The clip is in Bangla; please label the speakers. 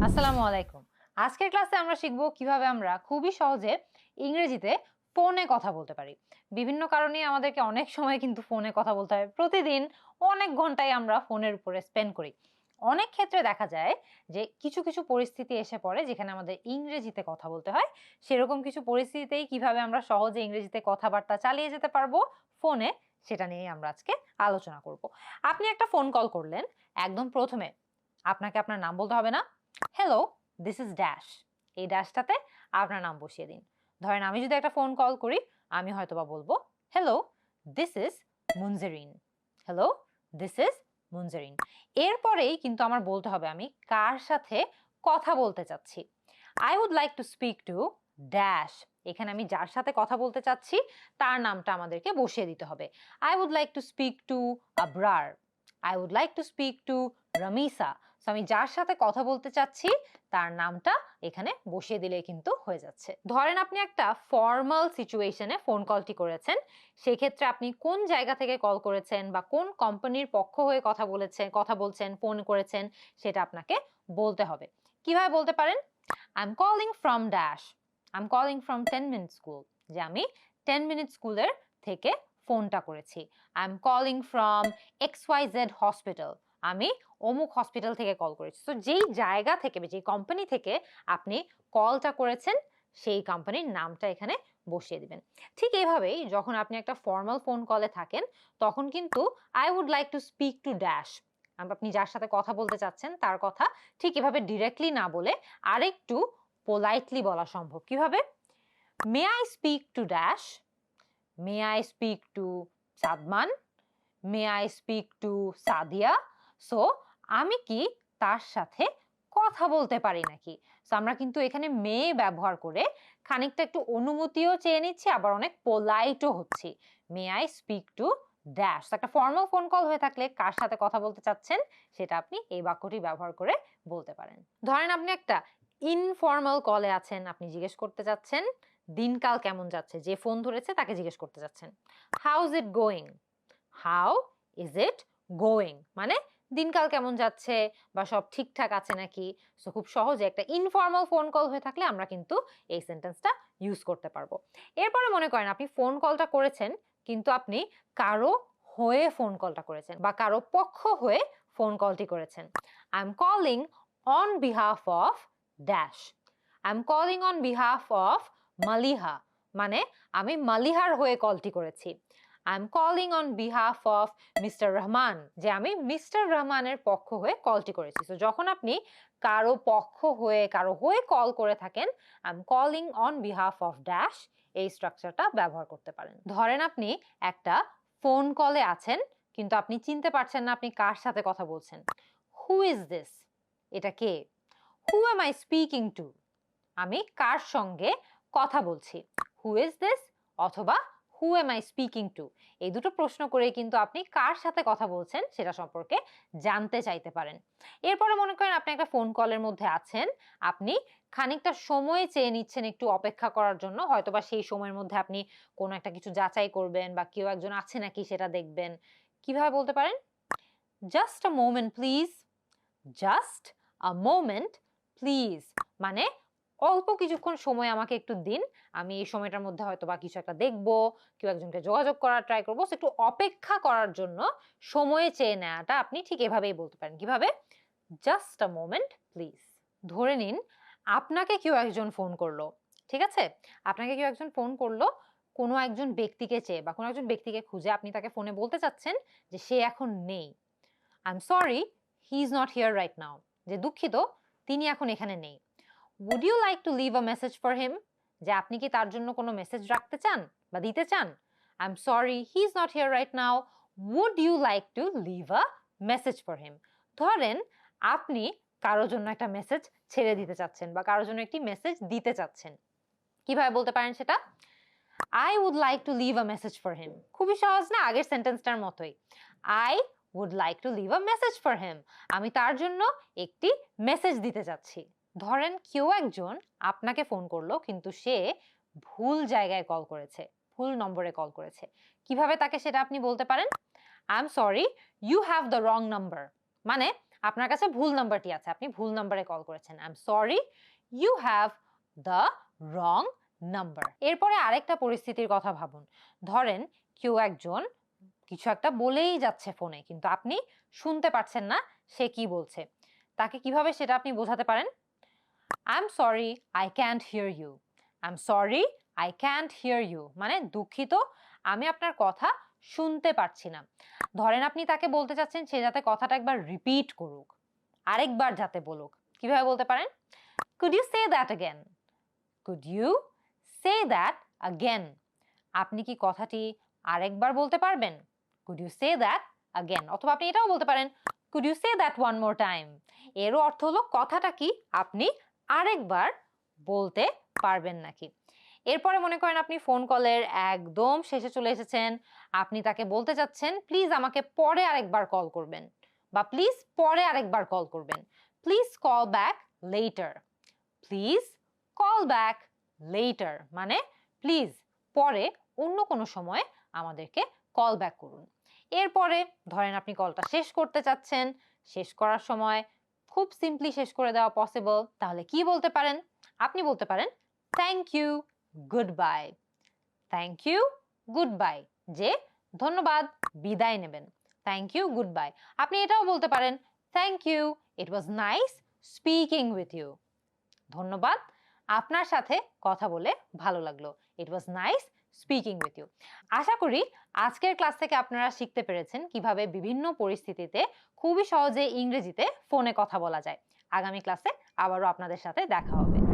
Speaker 1: আসসালামু আলাইকুম। আজকের ক্লাসে আমরা শিখব কিভাবে আমরা খুবই সহজে ইংরেজিতে ফোনে কথা বলতে পারি। বিভিন্ন কারণে আমাদেরকে অনেক সময় কিন্তু ফোনে কথা বলতে হয়। প্রতিদিন অনেক ঘন্টায় আমরা ফোনের উপরে স্পেন্ড করি। অনেক ক্ষেত্রে দেখা যায় যে কিছু পরিস্থিতি এসে পড়ে যেখানে আমাদের ইংরেজিতে কথা বলতে হয়। সেরকম কিছু পরিস্থিতিতেই কিভাবে আমরা সহজে ইংরেজিতে কথাবার্তা চালিয়ে যেতে পারবো ফোনে, সেটা নিয়েই আমরা আজকে আলোচনা করব। আপনি একটা ফোন কল করলেন, একদম প্রথমে আপনাকে আপনার নাম বলতে হবে না? Hello, this is dash. এই ড্যাশটাতে আপনার নাম বসিয়ে দিন। ধরেন আমি যদি একটা ফোন কল করি, আমি হয়তোবা বলবো hello, this is Munjerin. Hello, this is Munjerin. এরপরেই কিন্তু আমার বলতে হবে আমি কার সাথে কথা বলতে চাচ্ছি। I would like to speak to dash. এখানে আমি যার সাথে কথা বলতে চাচ্ছি তার নামটা আমাদেরকে বসিয়ে দিতে হবে। I would like to speak to Abrar. I would like to speak to Ramisa. So আমি যার সাথে কথা বলতে চাচ্ছি তার নামটা এখানে বসিয়ে দিলে কিন্তু হয়ে যাচ্ছে। ধরেন আপনি একটা ফর্মাল সিচুয়েশনে ফোন কলটি করেছেন, সেক্ষেত্রে আপনি কোন জায়গা থেকে কল করেছেন বা কোন কোম্পানির পক্ষ হয়ে কথা বলছেন, ফোন করেছেন, সেটা আপনাকে বলতে হবে। কিভাবে বলতে পারেন? I M calling from dash. I am calling from 10 minute school. যে আমি 10 মিনিট স্কুলের থেকে ফোনটা করেছি। I am calling from XYZ hospital. আমি অমুক হসপিটাল থেকে কল করেছি। তো যেই জায়গা থেকে, যেই কোম্পানি থেকে আপনি কলটা করেছেন, সেই কোম্পানির নামটা এখানে বসিয়ে দিবেন। ঠিক এইভাবেই যখন আপনি একটা ফর্মাল ফোন কলে থাকেন, তখন কিন্তু I would like to speak to dash, আপনি যার সাথে কথা বলতে চাচ্ছেন তার কথা ঠিক এভাবে ডিরেক্টলি না বলে আরেকটু পোলাইটলি বলা সম্ভব। কিভাবে? May I speak to dash. May I speak to Sadman. May I speak to Sadia. So আমি কি তার সাথে কথা বলতে পারি নাকি? সো আমরা কিন্তু এখানে মে ব্যবহার করে খানিকটা একটু অনুমতিও চেয়ে নিচ্ছি, আবার অনেক পোলাইটও হচ্ছি। May I speak to dash. একটা ফর্মাল ফোন কল হয়ে থাকলে কার সাথে কথা বলতে চাচ্ছেন সেটা আপনি এই বাক্যটি ব্যবহার করে বলতে পারেন। ধরেন আপনি একটা ইনফর্মাল কলে আছেন, আপনি জিজ্ঞেস করতে চাচ্ছেন দিনকাল কেমন যাচ্ছে। যে ফোন ধরেছে তাকে জিজ্ঞেস করতে চাচ্ছেন how is it going. How is it going মানে দিনকাল কেমন যাচ্ছে বা সব ঠিকঠাক আছে নাকি। সো খুব সহজে একটা ইনফর্মাল ফোন কল হয়ে থাকলে আমরা কিন্তু এই সেন্টেন্সটা ইউজ করতে পারবো। এরপরে মনে করেন আপনি ফোন কলটা করেছেন, কিন্তু আপনি কারো হয়ে ফোন কলটা করেছেন বা কারো পক্ষ হয়ে ফোন কলটি করেছেন। I M calling on behalf of dash. I am calling on behalf of Maliha মানে আমি মালিহার হয়ে কলটি করেছি। I am calling on behalf of mister Rahman, যে আমি মিস্টার রহমানের পক্ষ হয়ে কলটি করেছি। তো যখন আপনি কারো পক্ষ হয়ে কারো হয়ে কল করে থাকেন, I am calling on behalf of dash, এই স্ট্রাকচারটা ব্যবহার করতে পারেন। ধরেন আপনি একটা ফোন কলে আছেন, কিন্তু আপনি চিনতে পারছেন না আপনি কার সাথে কথা বলছেন। Who is this? এটা কে? Who am I speaking to? আমি কার সঙ্গে কথা বলছি। হু ইজ দিস অথবা who am I speaking to, এই দুটো প্রশ্ন করে কিন্তু আপনি কার সাথে কথা বলছেন সেটা সম্পর্কে জানতে চাইতে পারেন। এরপরে মনে করেন আপনি একটা ফোন কলের মধ্যে আছেন, আপনি খানিকটা সময় চেয়ে নিচ্ছেন একটু অপেক্ষা করার জন্য, হয়তোবা সেই সময়ের মধ্যে আপনি কোনো একটা কিছু যাচাই করবেন বা কেউ একজন আছে নাকি সেটা দেখবেন। কিভাবে বলতে পারেন? Just a moment please. Just a moment please মানে অল্প কিছুক্ষণ সময় আমাকে একটু দিন, আমি এই সময়টার মধ্যে হয়তো বা কিছু একটা দেখবো, কেউ একজনকে যোগাযোগ করার ট্রাই করবো। একটু অপেক্ষা করার জন্য সময় চেয়ে নেওয়াটা আপনি ঠিক এভাবেই বলতে পারেন। কিভাবে? Just a moment please. ধরে নিন আপনাকে কেউ একজন ফোন করলো, ঠিক আছে? আপনাকে কেউ একজন ফোন করলো কোনো একজন ব্যক্তিকে চেয়ে বা কোনো একজন ব্যক্তিকে খুঁজে, আপনি তাকে ফোনে বলতে চাচ্ছেন যে সে এখন নেই। I am sorry, he is not here right now, যে দুঃখিত তিনি এখন এখানে নেই। Would you like to leave a message for him, যে আপনি কি তার জন্য কোনো মেসেজ রাখতে চান বা দিতে চান। I am sorry, he is not here right now, would you like to leave a message for him. ধরেন আপনি কারোর জন্য একটা মেসেজ ছেড়ে দিতে চাচ্ছেন বা কারোর জন্য একটি মেসেজ দিতে চাচ্ছেন। কিভাবে বলতে পারেন সেটা? I would like to leave a message for him. খুবই সহজ না? আগের সেন্টেন্সটার মতোই। I would like to leave a message for him, আমি তার জন্য একটি মেসেজ দিতে চাচ্ছি। ধরেন কেউ একজন আপনাকে ফোন করলো, কিন্তু সে ভুল জায়গায় কল করেছে, ভুল নম্বরে কল করেছে। কিভাবে তাকে সেটা আপনি বলতে পারেন? I am sorry, you have the wrong number মানে আপনার কাছে ভুল নাম্বারটি আছে, আপনি ভুল নাম্বারে কল করেছেন। I am sorry, you have the wrong number. এরপরে আরেকটা পরিস্থিতির কথা ভাবুন। ধরেন কেউ একজন কিছু একটা বলেই যাচ্ছে ফোনে, কিন্তু আপনি শুনতে পারছেন না সে কি বলছে। তাকে কিভাবে সেটা আপনি বোঝাতে পারেন? I am sorry, I can't hear you. I am sorry, I can't hear you মানে দুঃখিত, আমি আপনার কথা শুনতে পারছি না। ধরেন আপনি তাকে বলতে চাচ্ছেন সে যাতে কথাটা একবার রিপিট করুক, আরেকবার যাতে বলুক। কিভাবে বলতে পারেন? Could you say that again? Could you say that again? আপনি কি কথাটি আরেকবার বলতে পারবেন? Could you say that again? অথবা আপনি এটাও বলতে পারেন, could you say that one more time? এরও অর্থ হলো কথাটা কি আপনি আরেকবার বলতে পারবেন নাকি। এরপরে মনে করেন আপনি ফোন কলের একদম শেষে চলে এসেছেন, আপনি তাকে বলতে চাচ্ছেন প্লিজ আমাকে পরে আরেকবার কল করবেন, বা প্লিজ পরে আরেকবার কল করবেন। Please call back later. Please call back later মানে প্লিজ পরে অন্য কোনো সময় আমাদেরকে কল ব্যাক করুন। এরপরে ধরেন আপনি কলটা শেষ করতে চাচ্ছেন, শেষ করার সময় খুব সিম্পলি শেষ করে দেওয়া পসিবল, তাহলে কি বলতে পারেন? আপনি বলতে পারেন thank you, good bye. Thank you, good bye যে ধন্যবাদ, বিদায় নেবেন। Thank you, good bye. আপনি এটাও বলতে পারেন thank you, it was nice speaking with you. ধন্যবাদ, আপনার সাথে কথা বলে ভালো লাগলো। It was nice speaking with you. আশা করি আজকের ক্লাস থেকে আপনারা শিখতে পেরেছেন কিভাবে বিভিন্ন পরিস্থিতিতে খুবই সহজে ইংরেজিতে ফোনে কথা বলা যায়। আগামী ক্লাসে আবারও আপনাদের সাথে দেখা হবে।